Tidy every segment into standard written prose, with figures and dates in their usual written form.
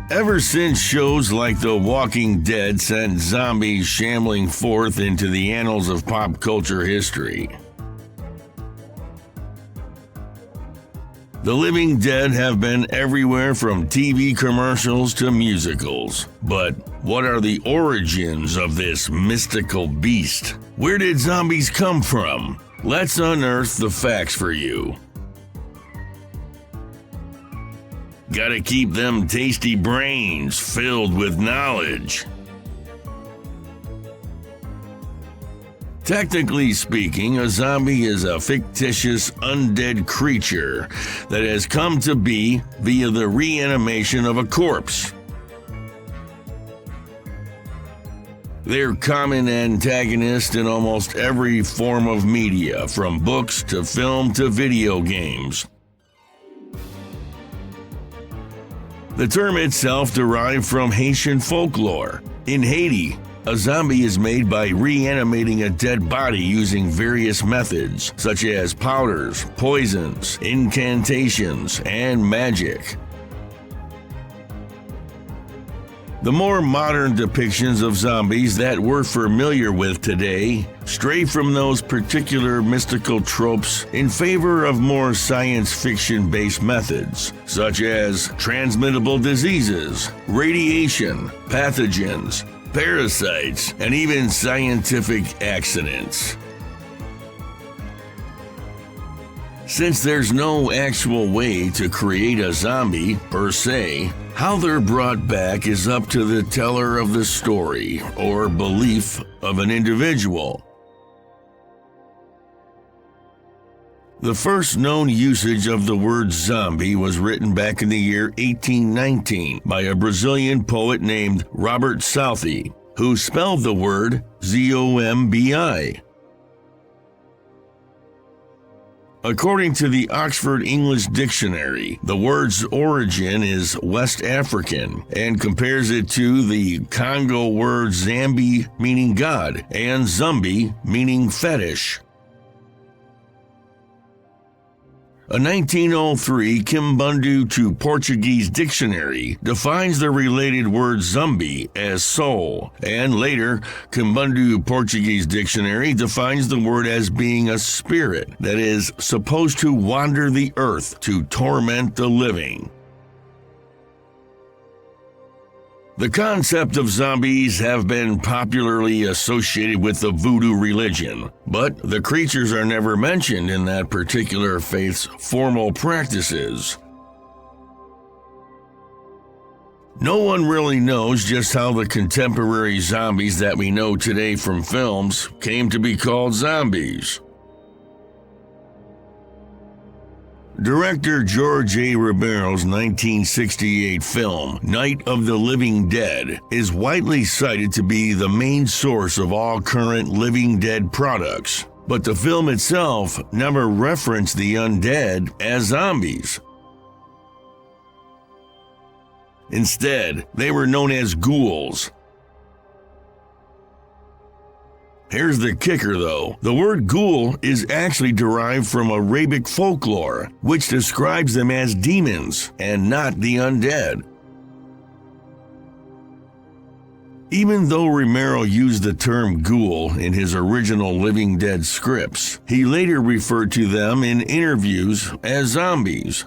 Ever since shows like The Walking Dead sent zombies shambling forth into the annals of pop culture history. The living dead have been everywhere from TV commercials to musicals. But what are the origins of this mystical beast? Where did zombies come from? Let's unearth the facts for you. Gotta keep them tasty brains filled with knowledge. Technically speaking, a zombie is a fictitious undead creature that has come to be via the reanimation of a corpse. They're common antagonists in almost every form of media, from books to film to video games. The term itself derived from Haitian folklore. In Haiti, a zombie is made by reanimating a dead body using various methods, such as powders, poisons, incantations, and magic. The more modern depictions of zombies that we're familiar with today stray from those particular mystical tropes in favor of more science fiction-based methods, such as transmittable diseases, radiation, pathogens, parasites, and even scientific accidents. Since there's no actual way to create a zombie, per se, how they're brought back is up to the teller of the story or belief of an individual. The first known usage of the word zombie was written back in the year 1819 by a Brazilian poet named Robert Southey, who spelled the word Z-O-M-B-I. According to the Oxford English Dictionary, the word's origin is West African and compares it to the Congo word Zambi, meaning God, and Zumbi, meaning fetish. A 1903 Kimbundu to Portuguese dictionary defines the related word zumbi as soul, and later, Kimbundu Portuguese dictionary defines the word as being a spirit that is supposed to wander the earth to torment the living. The concept of zombies have been popularly associated with the voodoo religion, but the creatures are never mentioned in that particular faith's formal practices. No one really knows just how the contemporary zombies that we know today from films came to be called zombies. Director George A. Romero's 1968 film, Night of the Living Dead, is widely cited to be the main source of all current Living Dead products, but the film itself never referenced the undead as zombies. Instead, they were known as ghouls. Here's the kicker though. The word ghoul is actually derived from Arabic folklore, which describes them as demons and not the undead. Even though Romero used the term ghoul in his original Living Dead scripts, he later referred to them in interviews as zombies.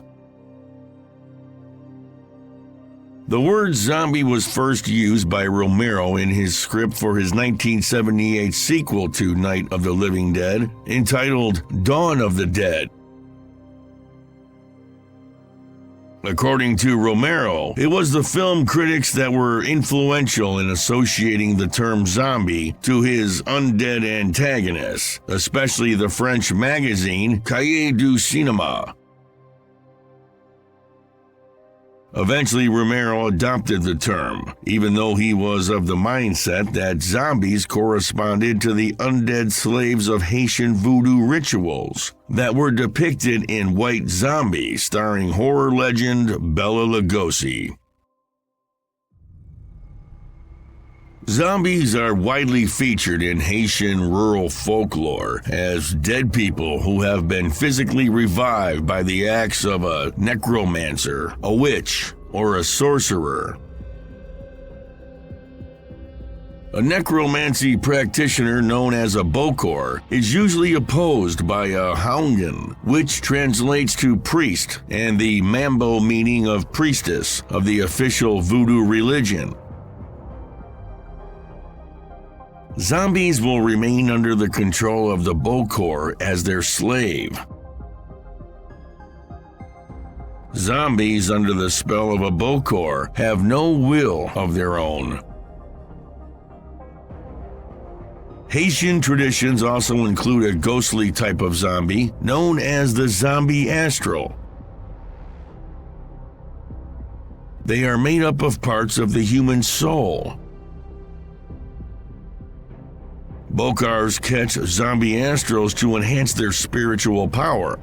The word zombie was first used by Romero in his script for his 1978 sequel to Night of the Living Dead, entitled Dawn of the Dead. According to Romero, it was the film critics that were influential in associating the term zombie to his undead antagonists, especially the French magazine Cahiers du Cinéma. Eventually, Romero adopted the term, even though he was of the mindset that zombies corresponded to the undead slaves of Haitian voodoo rituals that were depicted in White Zombie, starring horror legend Bela Lugosi. Zombies are widely featured in Haitian rural folklore as dead people who have been physically revived by the acts of a necromancer, a witch, or a sorcerer. A necromancy practitioner known as a bokor is usually opposed by a haungan, which translates to priest, and the mambo meaning of priestess of the official voodoo religion. Zombies will remain under the control of the bokor as their slave. Zombies under the spell of a bokor have no will of their own. Haitian traditions also include a ghostly type of zombie known as the zombie astral. They are made up of parts of the human soul. Bokars catch zombie astrals to enhance their spiritual power.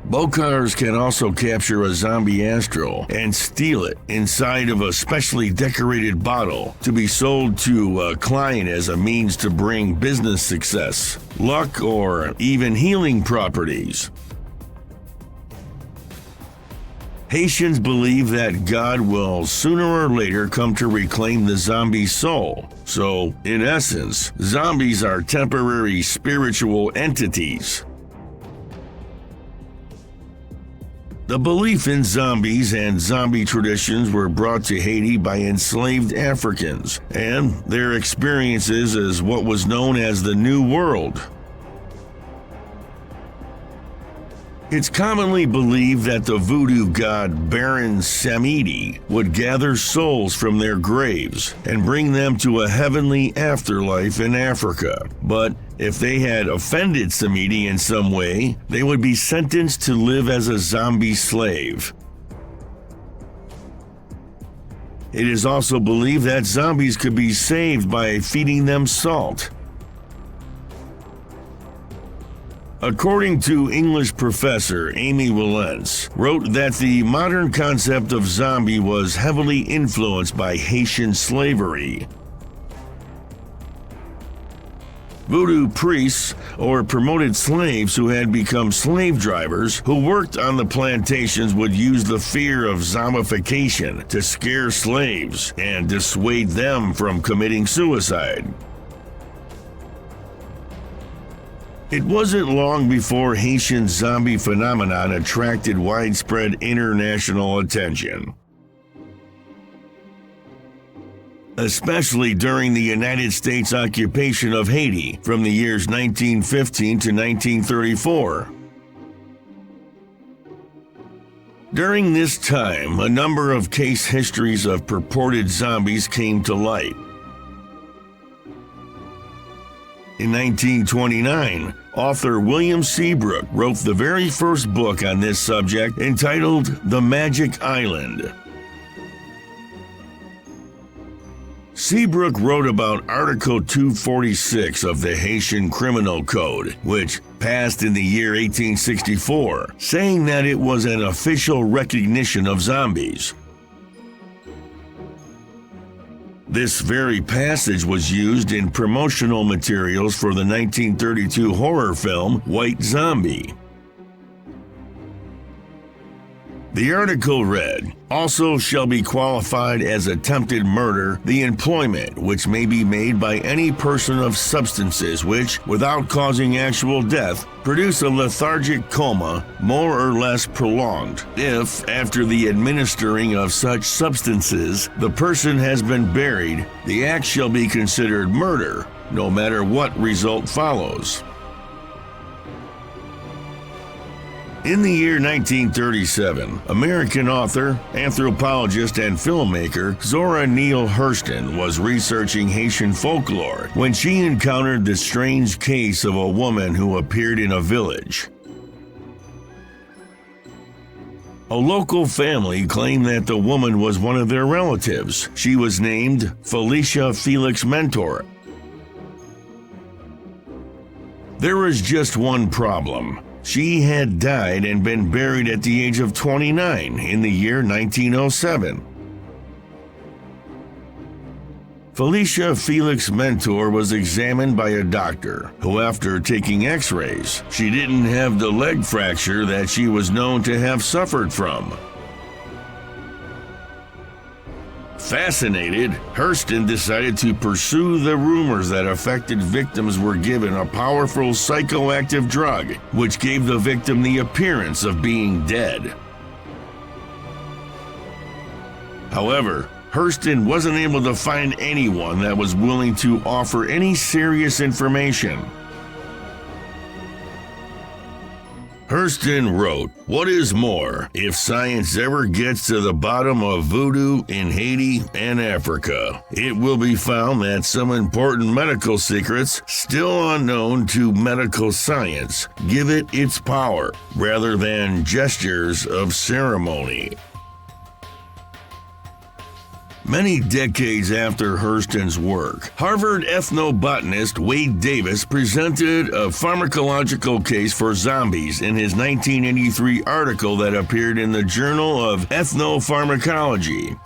Bokars can also capture a zombie astral and steal it inside of a specially decorated bottle to be sold to a client as a means to bring business success, luck, or even healing properties. Haitians believe that God will sooner or later come to reclaim the zombie's soul. So, in essence, zombies are temporary spiritual entities. The belief in zombies and zombie traditions were brought to Haiti by enslaved Africans, and their experiences as what was known as the New World. It's commonly believed that the voodoo god Baron Samedi would gather souls from their graves and bring them to a heavenly afterlife in Africa. But if they had offended Samedi in some way, they would be sentenced to live as a zombie slave. It is also believed that zombies could be saved by feeding them salt. According to English professor Amy Willens, wrote that the modern concept of zombie was heavily influenced by Haitian slavery. Voodoo priests, or promoted slaves who had become slave drivers who worked on the plantations, would use the fear of zombification to scare slaves and dissuade them from committing suicide. It wasn't long before Haitian zombie phenomenon attracted widespread international attention, especially during the United States occupation of Haiti from the years 1915 to 1934. During this time, a number of case histories of purported zombies came to light. In 1929, author William Seabrook wrote the very first book on this subject, entitled The Magic Island. Seabrook wrote about Article 246 of the Haitian Criminal Code, which passed in the year 1864, saying that it was an official recognition of zombies. This very passage was used in promotional materials for the 1932 horror film White Zombie. The article read, "Also shall be qualified as attempted murder the employment which may be made by any person of substances which, without causing actual death, produce a lethargic coma more or less prolonged, if, after the administering of such substances, the person has been buried, the act shall be considered murder, no matter what result follows." In the year 1937, American author, anthropologist, and filmmaker Zora Neale Hurston was researching Haitian folklore when she encountered the strange case of a woman who appeared in a village. A local family claimed that the woman was one of their relatives. She was named Felicia Felix Mentor. There was just one problem. She had died and been buried at the age of 29 in the year 1907. Felicia Felix Mentor was examined by a doctor who, after taking x-rays, she didn't have the leg fracture that she was known to have suffered from. Fascinated, Hurston decided to pursue the rumors that affected victims were given a powerful psychoactive drug, which gave the victim the appearance of being dead. However, Hurston wasn't able to find anyone that was willing to offer any serious information. Hurston wrote, "What is more, if science ever gets to the bottom of voodoo in Haiti and Africa, it will be found that some important medical secrets, still unknown to medical science, give it its power, rather than gestures of ceremony." Many decades after Hurston's work, Harvard ethnobotanist Wade Davis presented a pharmacological case for zombies in his 1983 article that appeared in the Journal of Ethnopharmacology.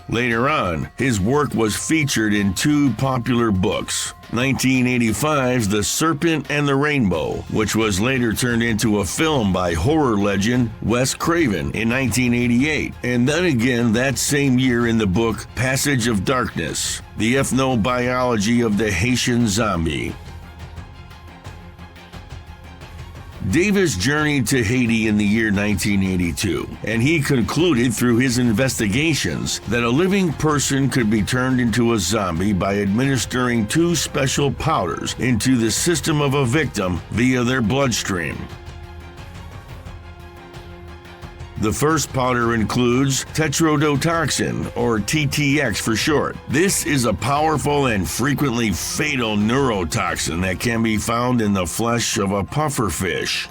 Later on, his work was featured in two popular books. 1985's The Serpent and the Rainbow, which was later turned into a film by horror legend Wes Craven in 1988, and then again that same year in the book Passage of Darkness, The Ethnobiology of the Haitian Zombie. Davis journeyed to Haiti in the year 1982, and he concluded through his investigations that a living person could be turned into a zombie by administering two special powders into the system of a victim via their bloodstream. The first powder includes tetrodotoxin, or TTX for short. This is a powerful and frequently fatal neurotoxin that can be found in the flesh of a pufferfish.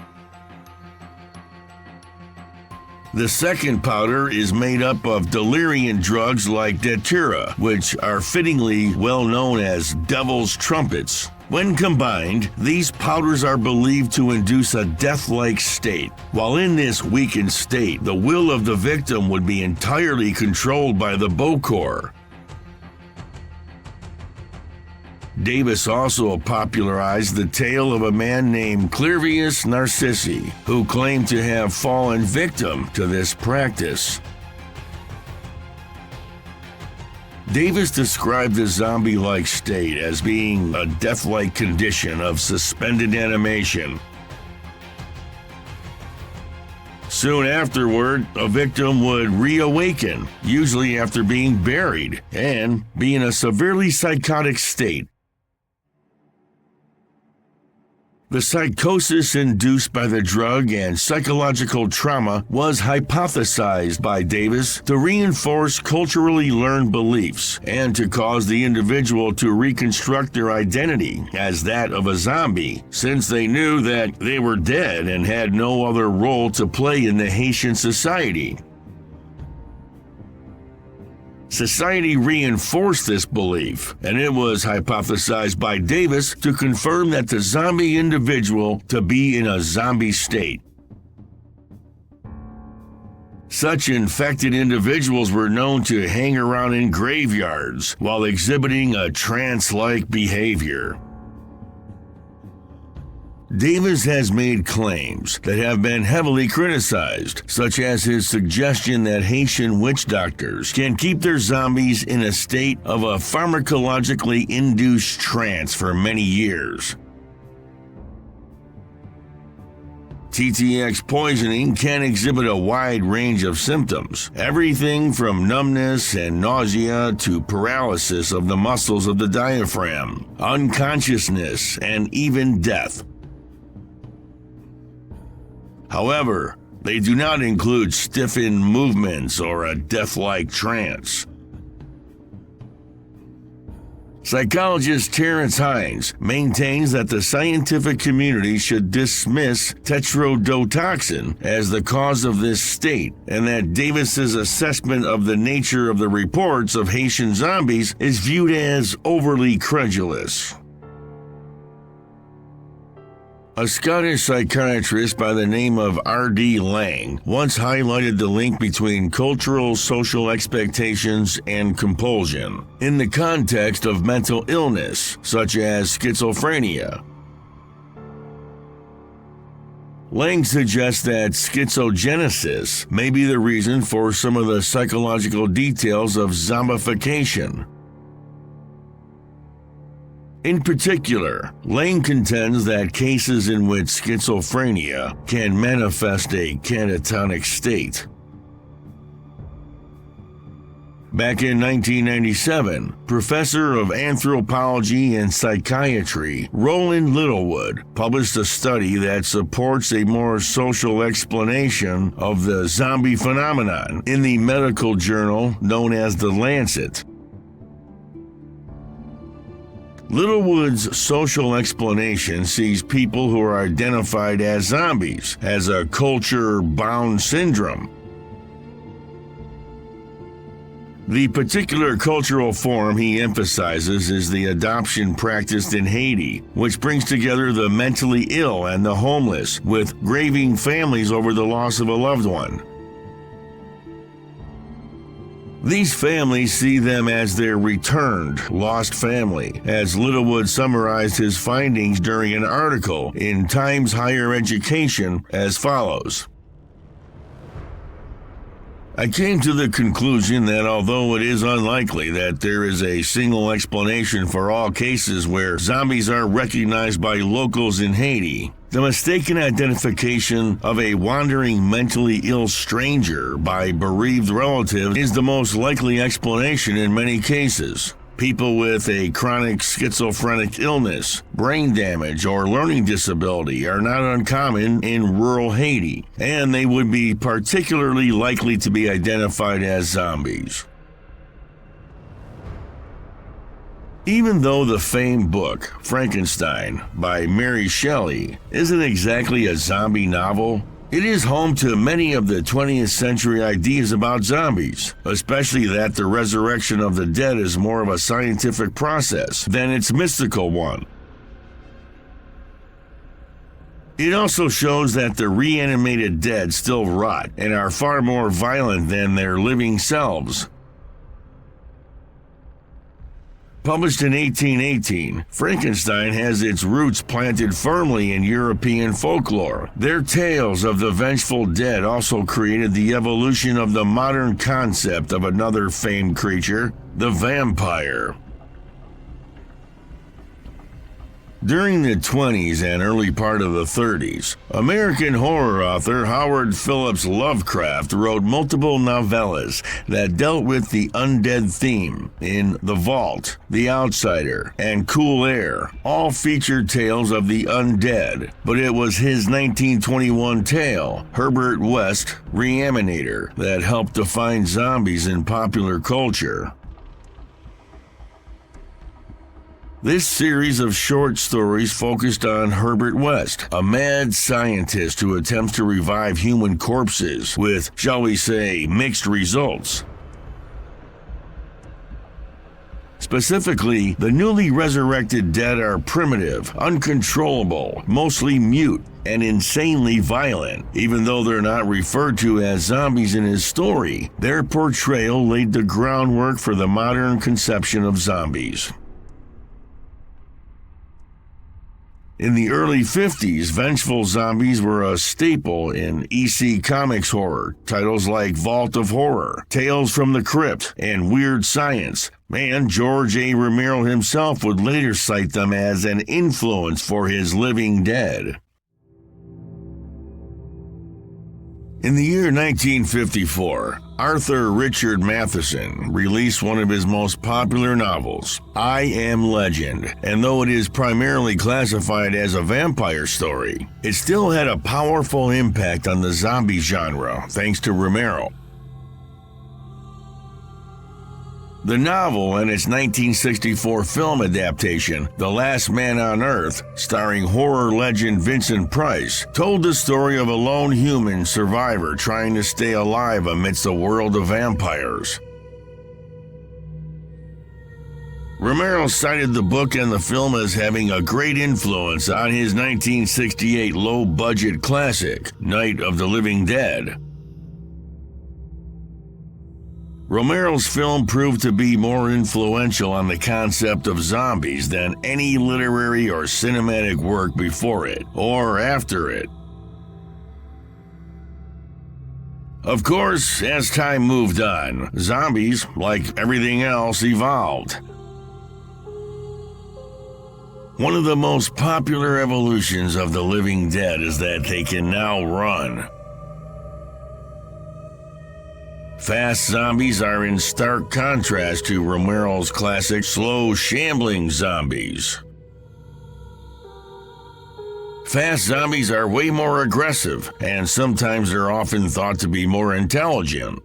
The second powder is made up of deliriant drugs like datura, which are fittingly well known as devil's trumpets. When combined, these powders are believed to induce a death-like state. While in this weakened state, the will of the victim would be entirely controlled by the Bokor. Davis also popularized the tale of a man named Clervius Narcissi, who claimed to have fallen victim to this practice. Davis described the zombie-like state as being a death-like condition of suspended animation. Soon afterward, a victim would reawaken, usually after being buried, and be in a severely psychotic state. The psychosis induced by the drug and psychological trauma was hypothesized by Davis to reinforce culturally learned beliefs and to cause the individual to reconstruct their identity as that of a zombie, since they knew that they were dead and had no other role to play in the Haitian society. Society reinforced this belief, and it was hypothesized by Davis to confirm that the zombie individual to be in a zombie state. Such infected individuals were known to hang around in graveyards while exhibiting a trance-like behavior. Davis has made claims that have been heavily criticized, such as his suggestion that Haitian witch doctors can keep their zombies in a state of a pharmacologically induced trance for many years. TTX poisoning can exhibit a wide range of symptoms, everything from numbness and nausea to paralysis of the muscles of the diaphragm, unconsciousness, and even death. However, they do not include stiffened movements or a death-like trance. Psychologist Terence Hines maintains that the scientific community should dismiss tetrodotoxin as the cause of this state, and that Davis's assessment of the nature of the reports of Haitian zombies is viewed as overly credulous. A Scottish psychiatrist by the name of R.D. Lang once highlighted the link between cultural social expectations and compulsion in the context of mental illness, such as schizophrenia. Lang suggests that schizogenesis may be the reason for some of the psychological details of zombification. In particular, Lang contends that cases in which schizophrenia can manifest a catatonic state. Back in 1997, professor of anthropology and psychiatry Roland Littlewood published a study that supports a more social explanation of the zombie phenomenon in the medical journal known as The Lancet. Littlewood's social explanation sees people who are identified as zombies as a culture-bound syndrome. The particular cultural form he emphasizes is the adoption practiced in Haiti, which brings together the mentally ill and the homeless, with grieving families over the loss of a loved one. These families see them as their returned, lost family, as Littlewood summarized his findings during an article in Times Higher Education as follows. I came to the conclusion that although it is unlikely that there is a single explanation for all cases where zombies are recognized by locals in Haiti, the mistaken identification of a wandering mentally ill stranger by bereaved relatives is the most likely explanation in many cases. People with a chronic schizophrenic illness, brain damage, or learning disability are not uncommon in rural Haiti, and they would be particularly likely to be identified as zombies. Even though the famed book, Frankenstein, by Mary Shelley, isn't exactly a zombie novel, it is home to many of the 20th century ideas about zombies, especially that the resurrection of the dead is more of a scientific process than its mystical one. It also shows that the reanimated dead still rot and are far more violent than their living selves. Published in 1818, Frankenstein has its roots planted firmly in European folklore. Their tales of the vengeful dead also created the evolution of the modern concept of another famed creature, the vampire. During the 20s and early part of the 30s, American horror author Howard Phillips Lovecraft wrote multiple novellas that dealt with the undead theme in The Vault, The Outsider, and Cool Air. All featured tales of the undead, but it was his 1921 tale, Herbert West, Reanimator, that helped define zombies in popular culture. This series of short stories focused on Herbert West, a mad scientist who attempts to revive human corpses with, shall we say, mixed results. Specifically, the newly resurrected dead are primitive, uncontrollable, mostly mute, and insanely violent. Even though they're not referred to as zombies in his story, their portrayal laid the groundwork for the modern conception of zombies. In the early 50s, vengeful zombies were a staple in EC Comics horror. Titles like Vault of Horror, Tales from the Crypt, and Weird Science. And George A. Romero himself would later cite them as an influence for his Living Dead. In the year 1954, Arthur Richard Matheson released one of his most popular novels, I Am Legend, and though it is primarily classified as a vampire story, it still had a powerful impact on the zombie genre thanks to Romero. The novel and its 1964 film adaptation, The Last Man on Earth, starring horror legend Vincent Price, told the story of a lone human survivor trying to stay alive amidst a world of vampires. Romero cited the book and the film as having a great influence on his 1968 low-budget classic, Night of the Living Dead. Romero's film proved to be more influential on the concept of zombies than any literary or cinematic work before it or after it. Of course, as time moved on, zombies, like everything else, evolved. One of the most popular evolutions of the living dead is that they can now run. Fast zombies are in stark contrast to Romero's classic slow, shambling zombies. Fast zombies are way more aggressive, and sometimes they're often thought to be more intelligent.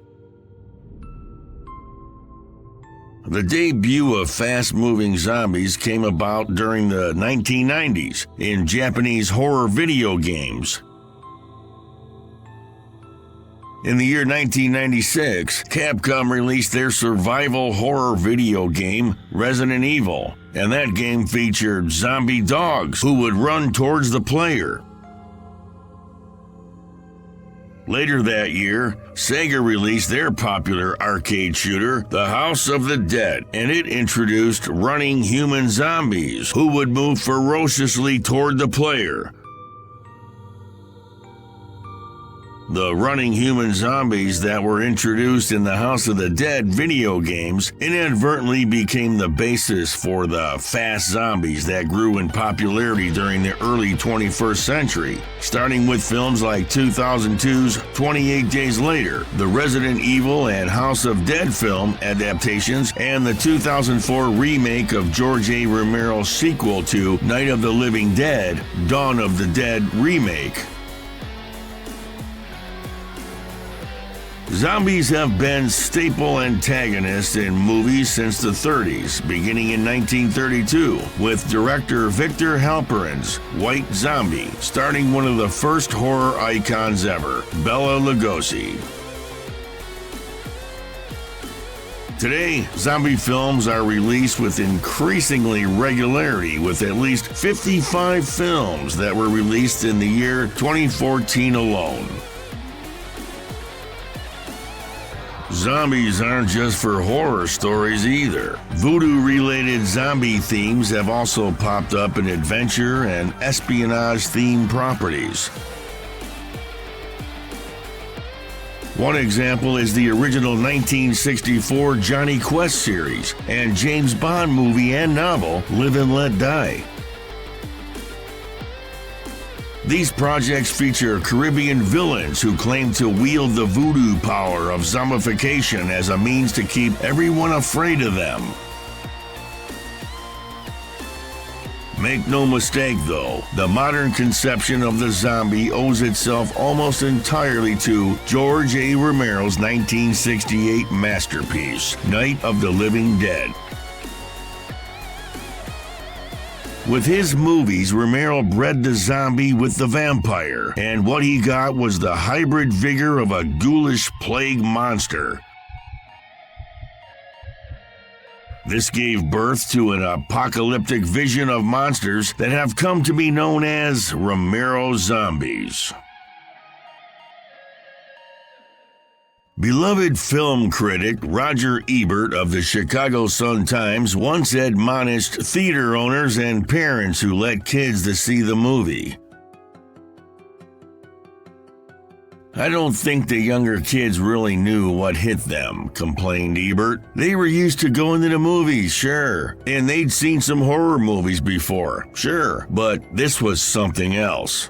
The debut of fast-moving zombies came about during the 1990s in Japanese horror video games. In the year 1996, Capcom released their survival horror video game, Resident Evil, and that game featured zombie dogs who would run towards the player. Later that year, Sega released their popular arcade shooter, The House of the Dead, and it introduced running human zombies who would move ferociously toward the player. The running human zombies that were introduced in the House of the Dead video games inadvertently became the basis for the fast zombies that grew in popularity during the early 21st century, starting with films like 2002's 28 Days Later, the Resident Evil and House of Dead film adaptations, and the 2004 remake of George A. Romero's sequel to Night of the Living Dead, Dawn of the Dead remake. Zombies have been staple antagonists in movies since the 30s, beginning in 1932, with director Victor Halperin's White Zombie, starting one of the first horror icons ever, Bela Lugosi. Today, zombie films are released with increasingly regularity, with at least 55 films that were released in the year 2014 alone. Zombies aren't just for horror stories either. Voodoo-related zombie themes have also popped up in adventure and espionage-themed properties. One example is the original 1964 Johnny Quest series and James Bond movie and novel Live and Let Die. These projects feature Caribbean villains who claim to wield the voodoo power of zombification as a means to keep everyone afraid of them. Make no mistake though, the modern conception of the zombie owes itself almost entirely to George A. Romero's 1968 masterpiece, Night of the Living Dead. With his movies, Romero bred the zombie with the vampire, and what he got was the hybrid vigor of a ghoulish plague monster. This gave birth to an apocalyptic vision of monsters that have come to be known as Romero zombies. Beloved film critic Roger Ebert of the Chicago Sun-Times once admonished theater owners and parents who let kids to see the movie. "I don't think the younger kids really knew what hit them," complained Ebert. "They were used to going to the movies, sure, and they'd seen some horror movies before, sure, but this was something else."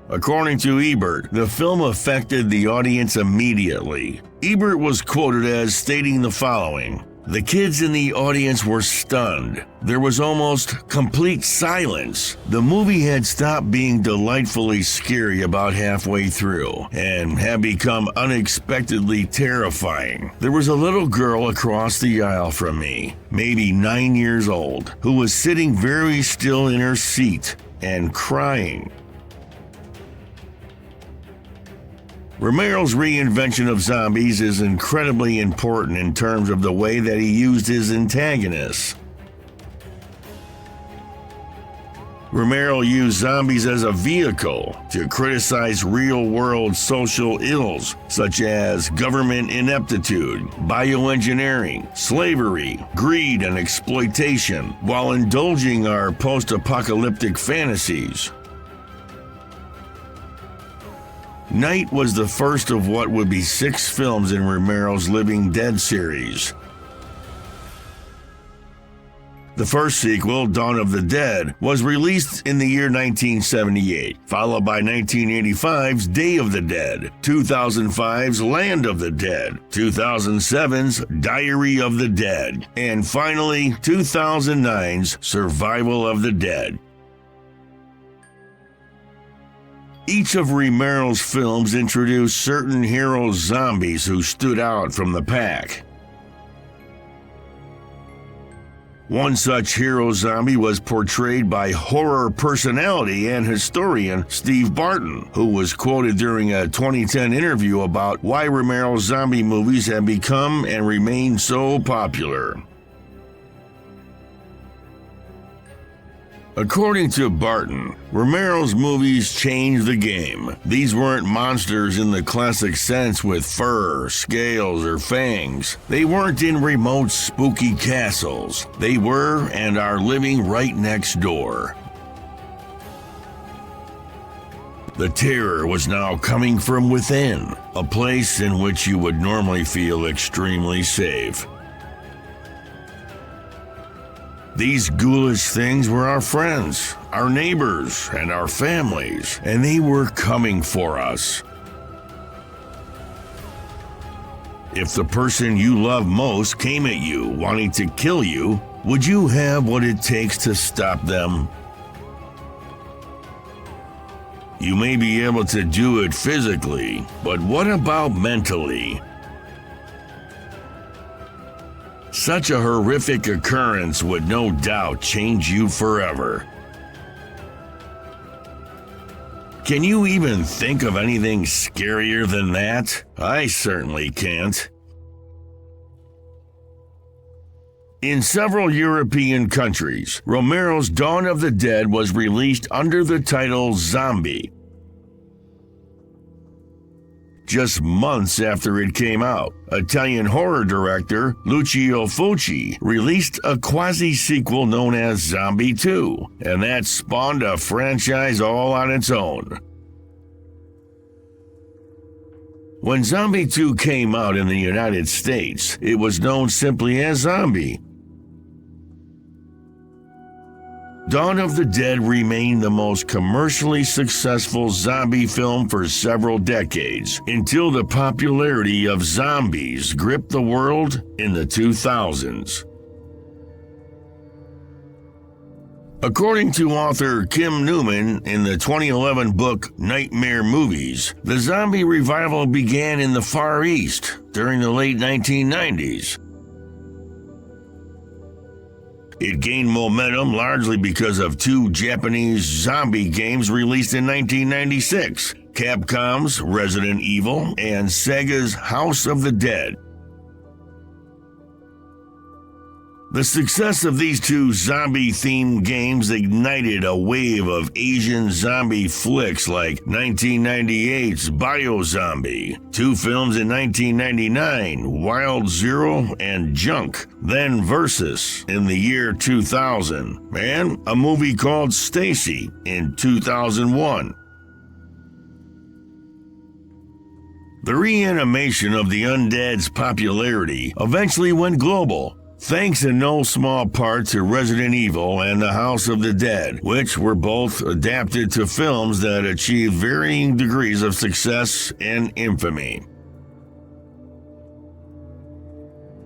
According to Ebert, the film affected the audience immediately. Ebert was quoted as stating the following: "The kids in the audience were stunned. There was almost complete silence. The movie had stopped being delightfully scary about halfway through and had become unexpectedly terrifying. There was a little girl across the aisle from me, maybe 9 years old, who was sitting very still in her seat and crying." Romero's reinvention of zombies is incredibly important in terms of the way that he used his antagonists. Romero used zombies as a vehicle to criticize real-world social ills such as government ineptitude, bioengineering, slavery, greed, and exploitation, while indulging our post-apocalyptic fantasies. Night was the first of what would be 6 films in Romero's Living Dead series. The first sequel, Dawn of the Dead, was released in the year 1978, followed by 1985's Day of the Dead, 2005's Land of the Dead, 2007's Diary of the Dead, and finally 2009's Survival of the Dead. Each of Romero's films introduced certain hero zombies who stood out from the pack. One such hero zombie was portrayed by horror personality and historian Steve Barton, who was quoted during a 2010 interview about why Romero's zombie movies have become and remain so popular. According to Barton, Romero's movies changed the game. These weren't monsters in the classic sense with fur, scales, or fangs. They weren't in remote, spooky castles. They were and are living right next door. The terror was now coming from within, a place in which you would normally feel extremely safe. These ghoulish things were our friends, our neighbors, and our families, and they were coming for us. If the person you love most came at you wanting to kill you, would you have what it takes to stop them? You may be able to do it physically, but what about mentally? Such a horrific occurrence would no doubt change you forever. Can you even think of anything scarier than that? I certainly can't. In several European countries, Romero's Dawn of the Dead was released under the title Zombie. Just months after it came out, Italian horror director Lucio Fulci released a quasi-sequel known as Zombie 2, and that spawned a franchise all on its own. When Zombie 2 came out in the United States, it was known simply as Zombie. Dawn of the Dead remained the most commercially successful zombie film for several decades, until the popularity of zombies gripped the world in the 2000s. According to author Kim Newman in the 2011 book Nightmare Movies, the zombie revival began in the Far East during the late 1990s. It gained momentum largely because of 2 Japanese zombie games released in 1996, Capcom's Resident Evil and Sega's House of the Dead. The success of these 2 zombie-themed games ignited a wave of Asian zombie flicks like 1998's Biozombie, 2 films in 1999, Wild Zero and Junk, then Versus in the year 2000, and a movie called Stacy in 2001. The reanimation of the undead's popularity eventually went global, thanks in no small part to Resident Evil and the House of the Dead, which were both adapted to films that achieved varying degrees of success and infamy.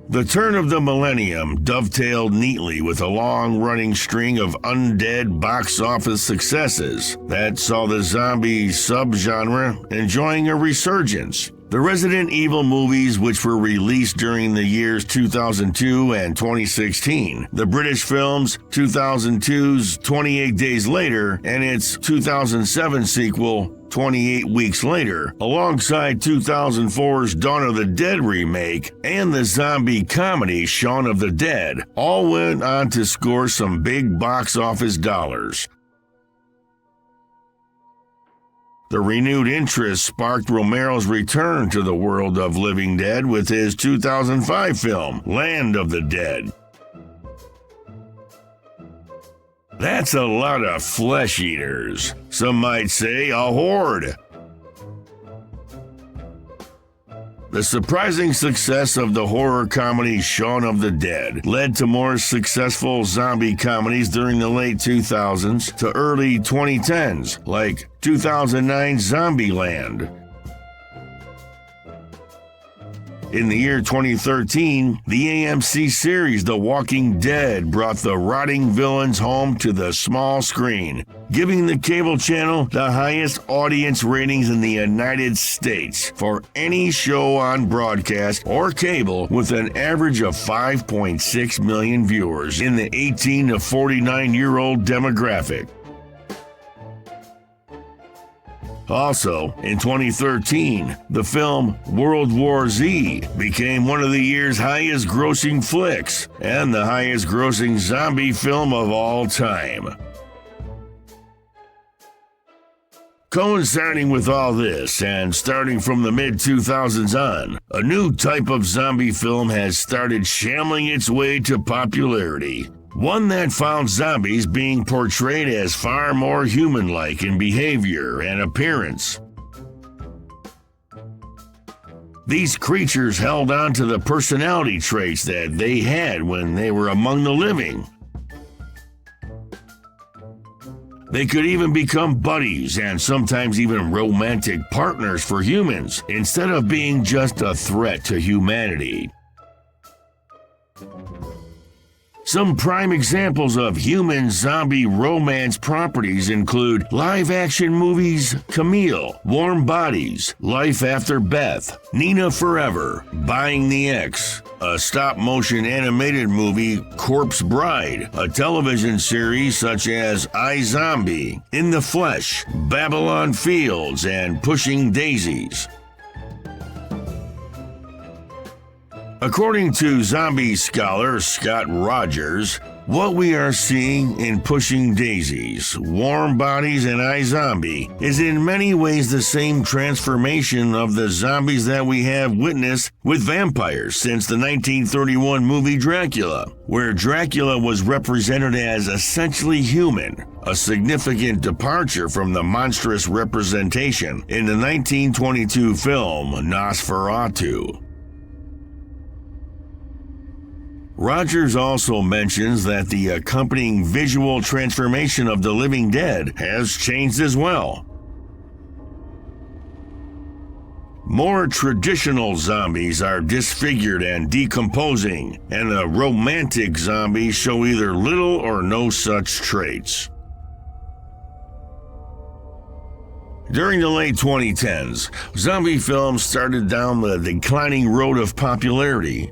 The turn of the millennium dovetailed neatly with a long-running string of undead box office successes that saw the zombie subgenre enjoying a resurgence. The Resident Evil movies, which were released during the years 2002 and 2016, the British films 2002's 28 Days Later and its 2007 sequel 28 Weeks Later, alongside 2004's Dawn of the Dead remake and the zombie comedy Shaun of the Dead, all went on to score some big box office dollars. The renewed interest sparked Romero's return to the world of living dead with his 2005 film, Land of the Dead. That's a lot of flesh eaters. Some might say a horde. The surprising success of the horror comedy Shaun of the Dead led to more successful zombie comedies during the late 2000s to early 2010s, like 2009's Zombieland. In the year 2013, the AMC series The Walking Dead brought the rotting villains home to the small screen, giving the cable channel the highest audience ratings in the United States for any show on broadcast or cable, with an average of 5.6 million viewers in the 18 to 49-year-old demographic. Also, in 2013, the film World War Z became one of the year's highest-grossing flicks and the highest-grossing zombie film of all time. Coinciding with all this, and starting from the mid-2000s on, a new type of zombie film has started shambling its way to popularity. One that found zombies being portrayed as far more human-like in behavior and appearance. These creatures held on to the personality traits that they had when they were among the living. They could even become buddies and sometimes even romantic partners for humans, instead of being just a threat to humanity. Some prime examples of human-zombie romance properties include live-action movies Camille, Warm Bodies, Life After Beth, Nina Forever, Buying the Ex, a stop-motion animated movie Corpse Bride, a television series such as iZombie, In the Flesh, Babylon Fields, and Pushing Daisies. According to zombie scholar Scott Rogers, what we are seeing in Pushing Daisies, Warm Bodies, and iZombie is in many ways the same transformation of the zombies that we have witnessed with vampires since the 1931 movie Dracula, where Dracula was represented as essentially human, a significant departure from the monstrous representation in the 1922 film Nosferatu. Rogers also mentions that the accompanying visual transformation of the living dead has changed as well. More traditional zombies are disfigured and decomposing, and the romantic zombies show either little or no such traits. During the late 2010s, zombie films started down the declining road of popularity.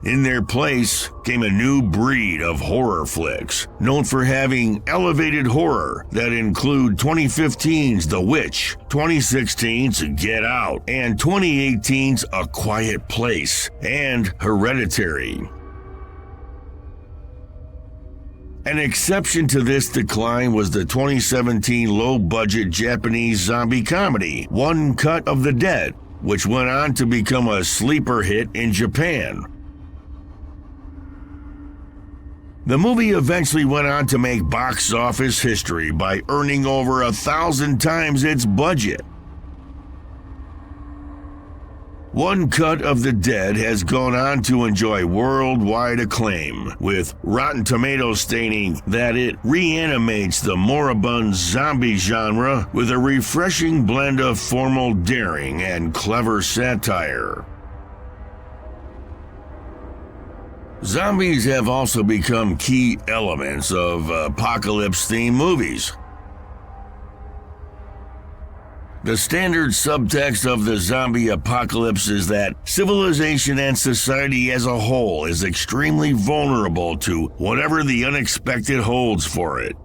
In their place came a new breed of horror flicks, known for having elevated horror that include 2015's The Witch, 2016's Get Out, and 2018's A Quiet Place, and Hereditary. An exception to this decline was the 2017 low-budget Japanese zombie comedy, One Cut of the Dead, which went on to become a sleeper hit in Japan. The movie eventually went on to make box office history by earning over 1,000 times its budget. One Cut of the Dead has gone on to enjoy worldwide acclaim, with Rotten Tomatoes stating that it reanimates the moribund zombie genre with a refreshing blend of formal daring and clever satire. Zombies have also become key elements of apocalypse-themed movies. The standard subtext of the zombie apocalypse is that civilization and society as a whole is extremely vulnerable to whatever the unexpected holds for it.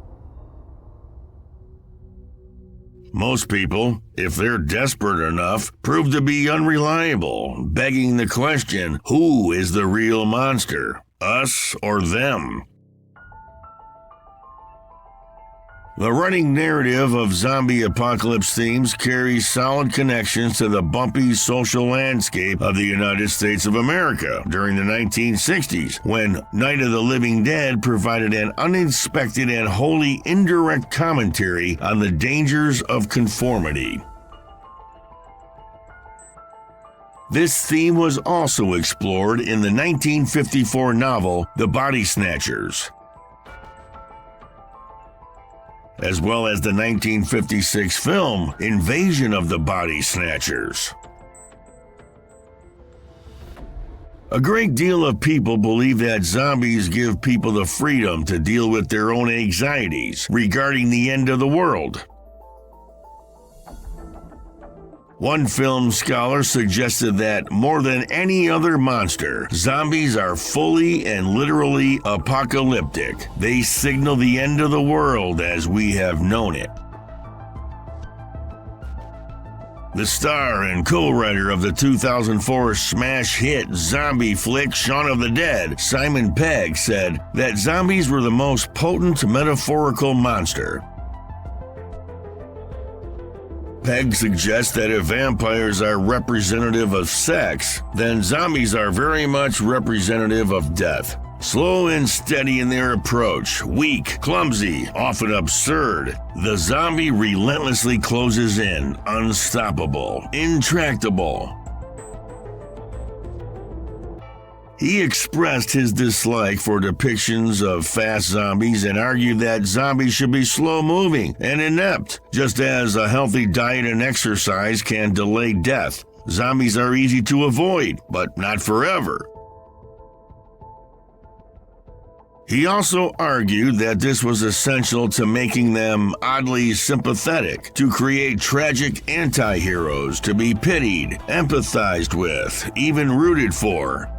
Most people, if they're desperate enough, prove to be unreliable, begging the question, who is the real monster, us or them? The running narrative of zombie apocalypse themes carries solid connections to the bumpy social landscape of the United States of America during the 1960s, when Night of the Living Dead provided an unexpected and wholly indirect commentary on the dangers of conformity. This theme was also explored in the 1954 novel The Body Snatchers, as well as the 1956 film Invasion of the Body Snatchers. A great deal of people believe that zombies give people the freedom to deal with their own anxieties regarding the end of the world. One film scholar suggested that more than any other monster, zombies are fully and literally apocalyptic. They signal the end of the world as we have known it. The star and co-writer of the 2004 smash hit zombie flick Shaun of the Dead, Simon Pegg, said that zombies were the most potent metaphorical monster. Pegg suggests that if vampires are representative of sex, then zombies are very much representative of death. Slow and steady in their approach, weak, clumsy, often absurd, the zombie relentlessly closes in, unstoppable, intractable. He expressed his dislike for depictions of fast zombies and argued that zombies should be slow-moving and inept, just as a healthy diet and exercise can delay death. Zombies are easy to avoid, but not forever. He also argued that this was essential to making them oddly sympathetic, to create tragic anti-heroes to be pitied, empathized with, even rooted for.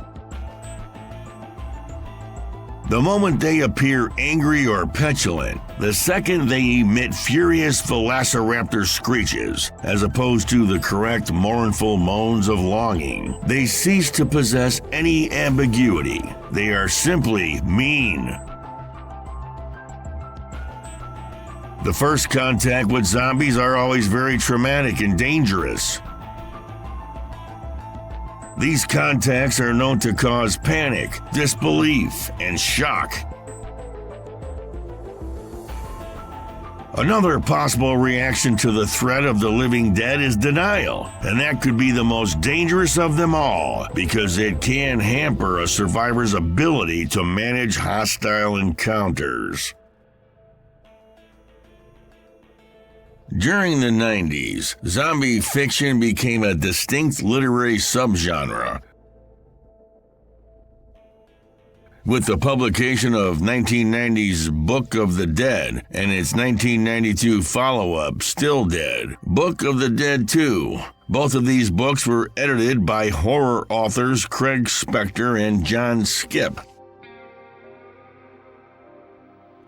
The moment they appear angry or petulant, the second they emit furious velociraptor screeches, as opposed to the correct mournful moans of longing, they cease to possess any ambiguity. They are simply mean. The first contact with zombies are always very traumatic and dangerous. These contacts are known to cause panic, disbelief, and shock. Another possible reaction to the threat of the living dead is denial, and that could be the most dangerous of them all, because it can hamper a survivor's ability to manage hostile encounters. During the 90s, zombie fiction became a distinct literary subgenre. With the publication of 1990's Book of the Dead and its 1992 follow-up, Still Dead, Book of the Dead 2. Both of these books were edited by horror authors Craig Spector and John Skip.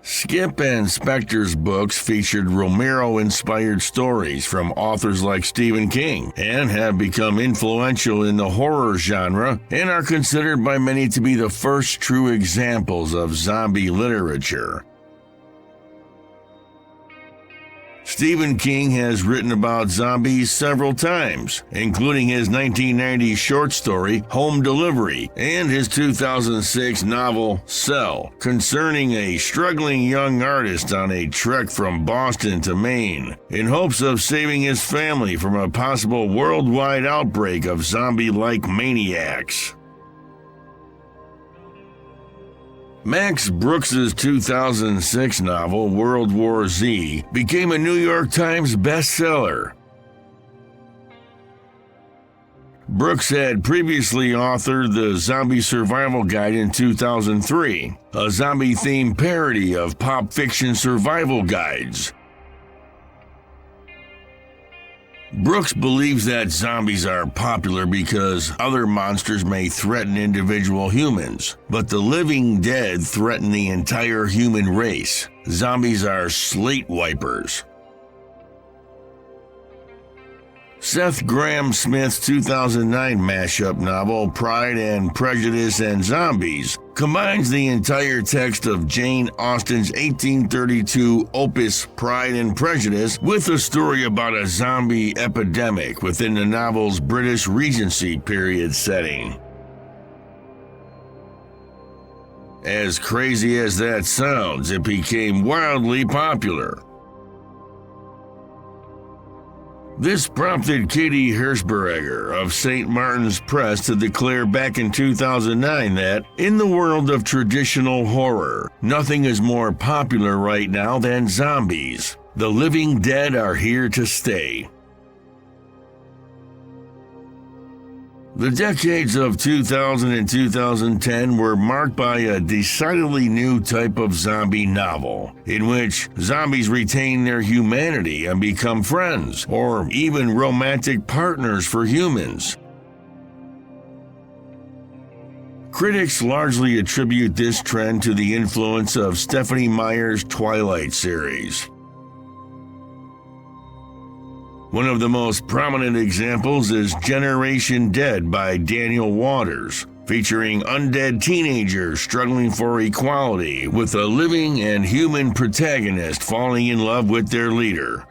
Skip and Spector's books featured Romero-inspired stories from authors like Stephen King and have become influential in the horror genre and are considered by many to be the first true examples of zombie literature. Stephen King has written about zombies several times, including his 1990 short story, Home Delivery, and his 2006 novel, Cell, concerning a struggling young artist on a trek from Boston to Maine, in hopes of saving his family from a possible worldwide outbreak of zombie-like maniacs. Max Brooks's 2006 novel, World War Z, became a New York Times bestseller. Brooks had previously authored the Zombie Survival Guide in 2003, a zombie-themed parody of pop fiction survival guides. Brooks believes that zombies are popular because other monsters may threaten individual humans, but the living dead threaten the entire human race. Zombies are slate wipers. Seth Grahame-Smith's 2009 mashup novel, Pride and Prejudice and Zombies, combines the entire text of Jane Austen's 1832 opus Pride and Prejudice with a story about a zombie epidemic within the novel's British Regency period setting. As crazy as that sounds, it became wildly popular. This prompted Katie Hirschberger of St. Martin's Press to declare back in 2009 that, in the world of traditional horror, nothing is more popular right now than zombies. The living dead are here to stay. The decades of 2000 and 2010 were marked by a decidedly new type of zombie novel, in which zombies retain their humanity and become friends, or even romantic partners for humans. Critics largely attribute this trend to the influence of Stephenie Meyer's Twilight series. One of the most prominent examples is Generation Dead by Daniel Waters, featuring undead teenagers struggling for equality with a living and human protagonist falling in love with their leader.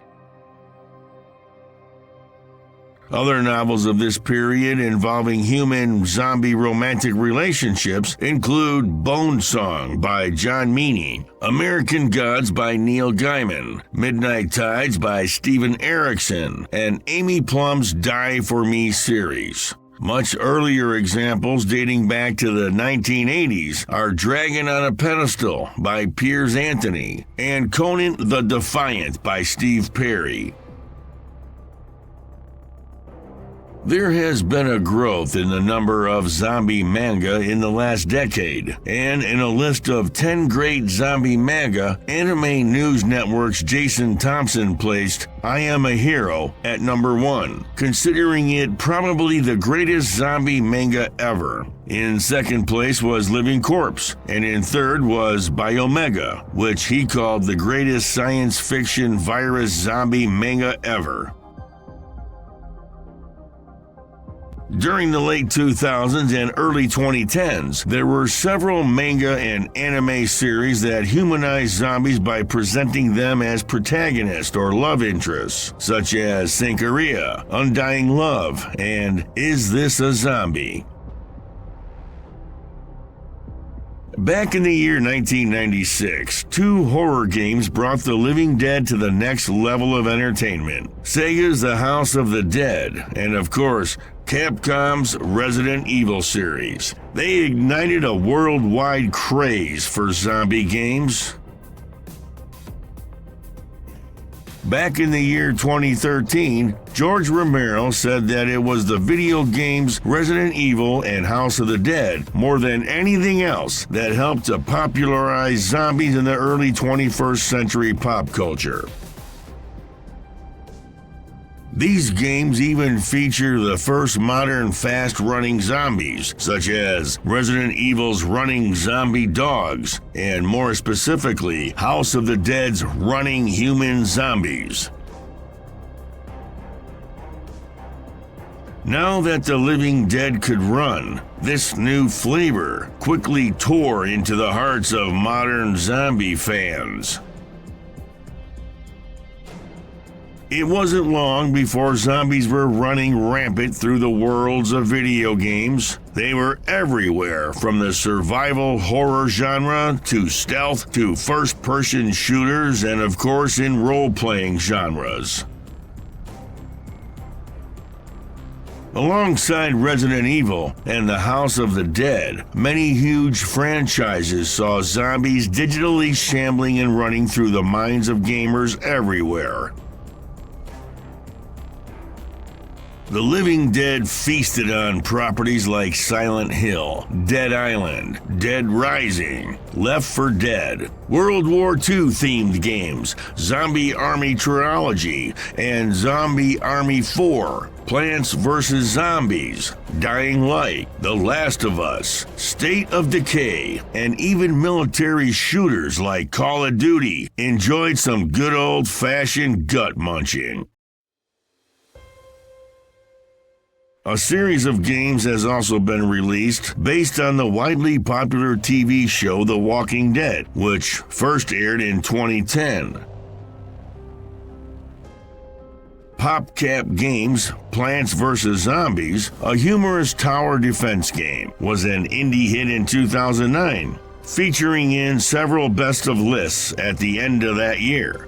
Other novels of this period involving human-zombie romantic relationships include Bone Song by John Meany, American Gods by Neil Gaiman, Midnight Tides by Stephen Erickson, and Amy Plum's Die For Me series. Much earlier examples dating back to the 1980s are Dragon on a Pedestal by Piers Anthony and Conan the Defiant by Steve Perry. There has been a growth in the number of zombie manga in the last decade, and in a list of 10 great zombie manga, Anime News Network's Jason Thompson placed I Am a Hero at number 1, considering it probably the greatest zombie manga ever. In second place was Living Corpse, and in third was Biomega, which he called the greatest science fiction virus zombie manga ever. During the late 2000s and early 2010s, there were several manga and anime series that humanized zombies by presenting them as protagonists or love interests, such as Sankaria, Undying Love, and Is This a Zombie? Back in the year 1996, 2 horror games brought the living dead to the next level of entertainment. Sega's The House of the Dead, and of course, Capcom's Resident Evil series. They ignited a worldwide craze for zombie games. Back in the year 2013, George Romero said that it was the video games Resident Evil and House of the Dead, more than anything else, that helped to popularize zombies in the early 21st century pop culture. These games even feature the first modern fast-running zombies, such as Resident Evil's running zombie dogs, and more specifically, House of the Dead's running human zombies. Now that the living dead could run, this new flavor quickly tore into the hearts of modern zombie fans. It wasn't long before zombies were running rampant through the worlds of video games. They were everywhere, from the survival horror genre to stealth to first-person shooters and, of course, in role-playing genres. Alongside Resident Evil and the House of the Dead, many huge franchises saw zombies digitally shambling and running through the minds of gamers everywhere. The living dead feasted on properties like Silent Hill, Dead Island, Dead Rising, Left 4 Dead, World War II themed games, Zombie Army Trilogy, and Zombie Army 4, Plants vs. Zombies, Dying Light, The Last of Us, State of Decay, and even military shooters like Call of Duty enjoyed some good old-fashioned gut munching. A series of games has also been released based on the widely popular TV show The Walking Dead, which first aired in 2010. PopCap Games' Plants vs. Zombies, a humorous tower defense game, was an indie hit in 2009, featuring in several best of lists at the end of that year.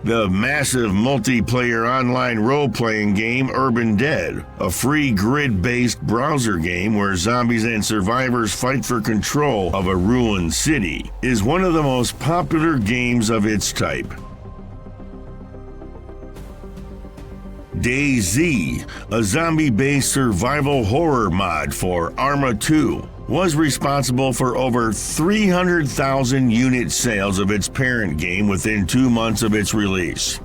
the massive multiplayer online role-playing game Urban Dead, a free grid-based browser game where zombies and survivors fight for control of a ruined city, is one of the most popular games of its type. DayZ, a zombie-based survival horror mod for Arma 2, was responsible for over 300,000 unit sales of its parent game within 2 months of its release.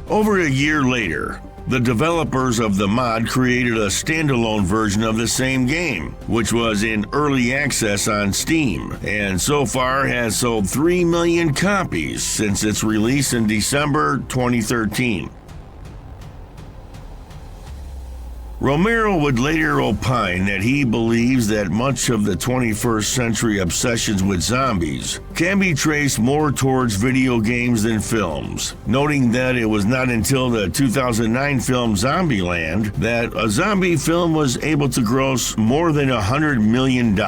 Over a year later, the developers of the mod created a standalone version of the same game, which was in early access on Steam, and so far has sold 3 million copies since its release in December 2013. Romero would later opine that he believes that much of the 21st century obsessions with zombies can be traced more towards video games than films, noting that it was not until the 2009 film Zombieland that a zombie film was able to gross more than $100 million.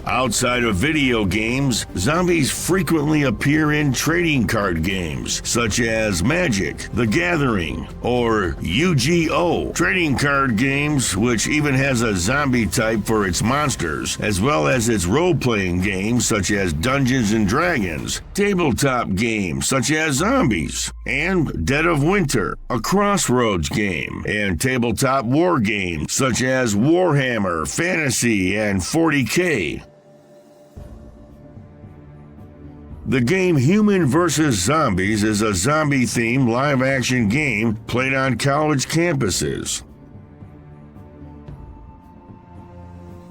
Outside of video games, zombies frequently appear in trading card games, such as Magic, The Gathering, or Yu-Gi-Oh! Trading card games, which even has a zombie type for its monsters, as well as its role-playing games such as Dungeons & Dragons, tabletop games such as Zombies, and Dead of Winter, a Crossroads game, and tabletop war games such as Warhammer, Fantasy, and 40K. The game Human vs. Zombies is a zombie-themed live-action game played on college campuses.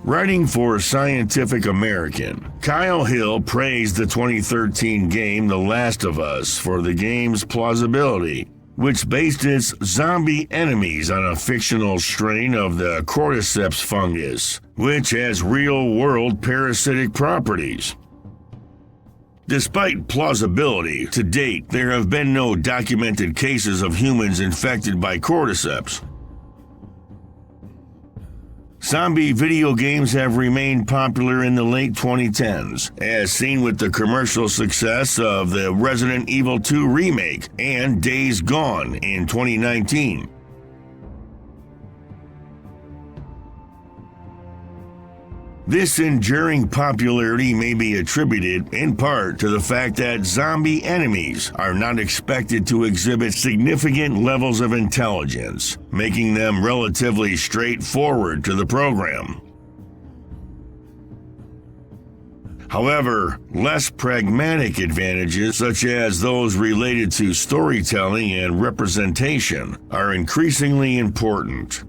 Writing for Scientific American, Kyle Hill praised the 2013 game The Last of Us for the game's plausibility, which based its zombie enemies on a fictional strain of the cordyceps fungus, which has real-world parasitic properties. Despite plausibility, to date, there have been no documented cases of humans infected by cordyceps. Zombie video games have remained popular in the late 2010s, as seen with the commercial success of the Resident Evil 2 remake and Days Gone in 2019. This enduring popularity may be attributed in part to the fact that zombie enemies are not expected to exhibit significant levels of intelligence, making them relatively straightforward to the program. However, less pragmatic advantages, such as those related to storytelling and representation, are increasingly important.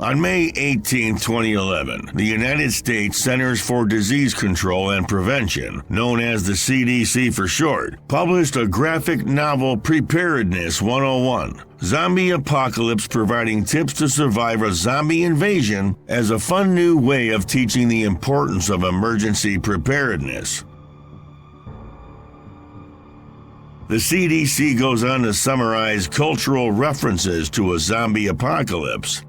On May 18, 2011, the United States Centers for Disease Control and Prevention, known as the CDC for short, published a graphic novel Preparedness 101, Zombie Apocalypse providing tips to survive a zombie invasion as a fun new way of teaching the importance of emergency preparedness. The CDC goes on to summarize cultural references to a zombie apocalypse.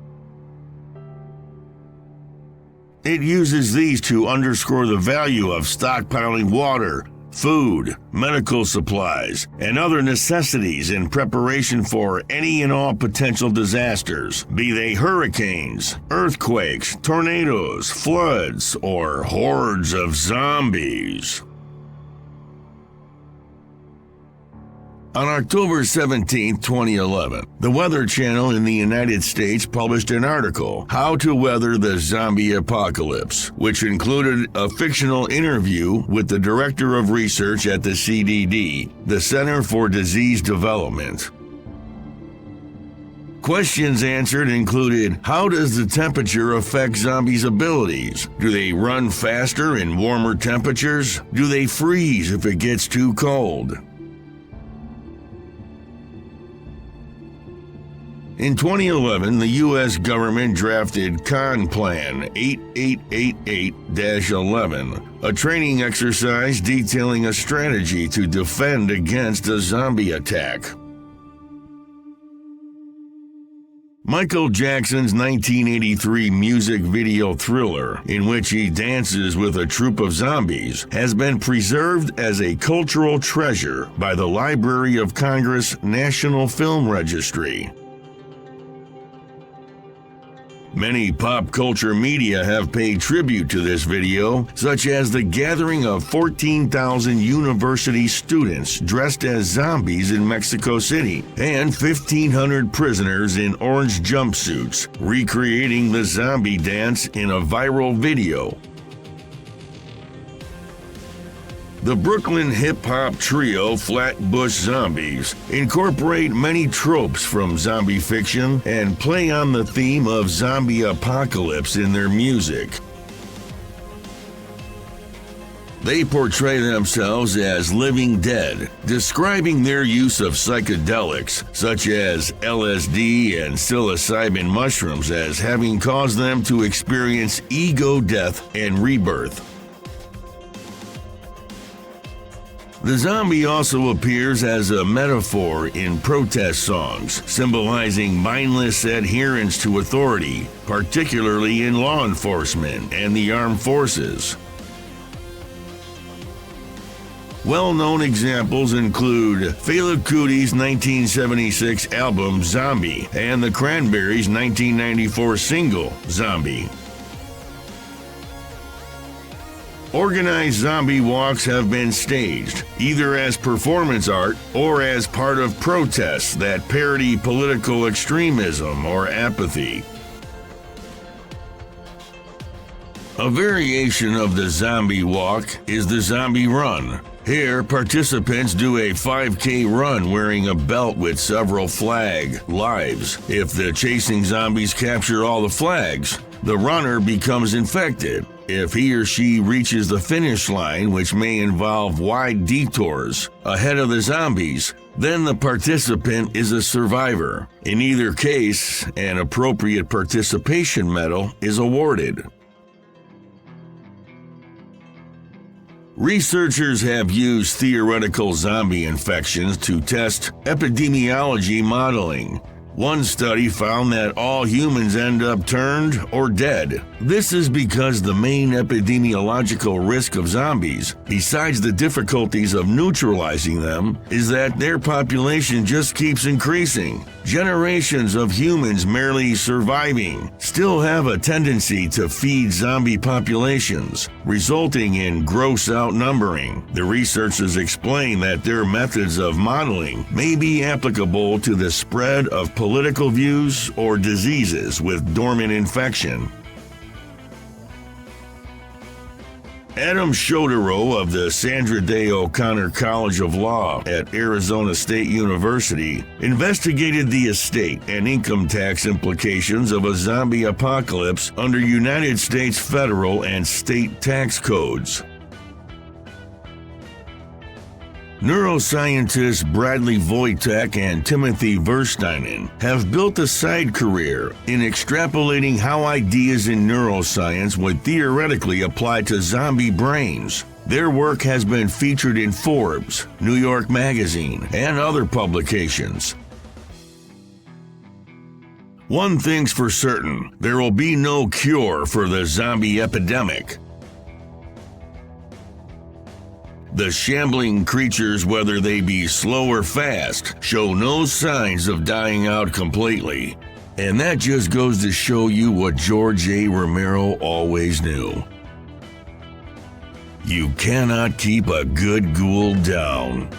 It uses these to underscore the value of stockpiling water, food, medical supplies, and other necessities in preparation for any and all potential disasters, be they hurricanes, earthquakes, tornadoes, floods, or hordes of zombies. On October 17, 2011, the Weather Channel in the United States published an article, How to Weather the Zombie Apocalypse, which included a fictional interview with the Director of Research at the CDD, the Center for Disease Development. Questions answered included, how does the temperature affect zombies' abilities? Do they run faster in warmer temperatures? Do they freeze if it gets too cold? In 2011, the U.S. government drafted Con Plan 8888-11, a training exercise detailing a strategy to defend against a zombie attack. Michael Jackson's 1983 music video Thriller, in which he dances with a troop of zombies, has been preserved as a cultural treasure by the Library of Congress National Film Registry. Many pop culture media have paid tribute to this video, such as the gathering of 14,000 university students dressed as zombies in Mexico City, and 1,500 prisoners in orange jumpsuits recreating the zombie dance in a viral video. The Brooklyn hip-hop trio Flatbush Zombies incorporate many tropes from zombie fiction and play on the theme of zombie apocalypse in their music. They portray themselves as living dead, describing their use of psychedelics such as LSD and psilocybin mushrooms as having caused them to experience ego death and rebirth. The zombie also appears as a metaphor in protest songs, symbolizing mindless adherence to authority, particularly in law enforcement and the armed forces. Well-known examples include Fela Kuti's 1976 album Zombie and the Cranberries' 1994 single Zombie. Organized zombie walks have been staged, either as performance art or as part of protests that parody political extremism or apathy. A variation of the zombie walk is the zombie run. Here, participants do a 5K run wearing a belt with several flag lives. If the chasing zombies capture all the flags, the runner becomes infected. If he or she reaches the finish line, which may involve wide detours ahead of the zombies, then the participant is a survivor. In either case, an appropriate participation medal is awarded. Researchers have used theoretical zombie infections to test epidemiology modeling. One study found that all humans end up turned or dead. This is because the main epidemiological risk of zombies, besides the difficulties of neutralizing them, is that their population just keeps increasing. Generations of humans merely surviving still have a tendency to feed zombie populations, resulting in gross outnumbering. The researchers explain that their methods of modeling may be applicable to the spread of political views or diseases with dormant infection. Adam Shodero of the Sandra Day O'Connor College of Law at Arizona State University investigated the estate and income tax implications of a zombie apocalypse under United States federal and state tax codes. Neuroscientists Bradley Wojtek and Timothy Versteinen have built a side career in extrapolating how ideas in neuroscience would theoretically apply to zombie brains. Their work has been featured in Forbes, New York Magazine, and other publications. One thing's for certain, there will be no cure for the zombie epidemic. The shambling creatures, whether they be slow or fast, show no signs of dying out completely. And that just goes to show you what George A. Romero always knew. You cannot keep a good ghoul down.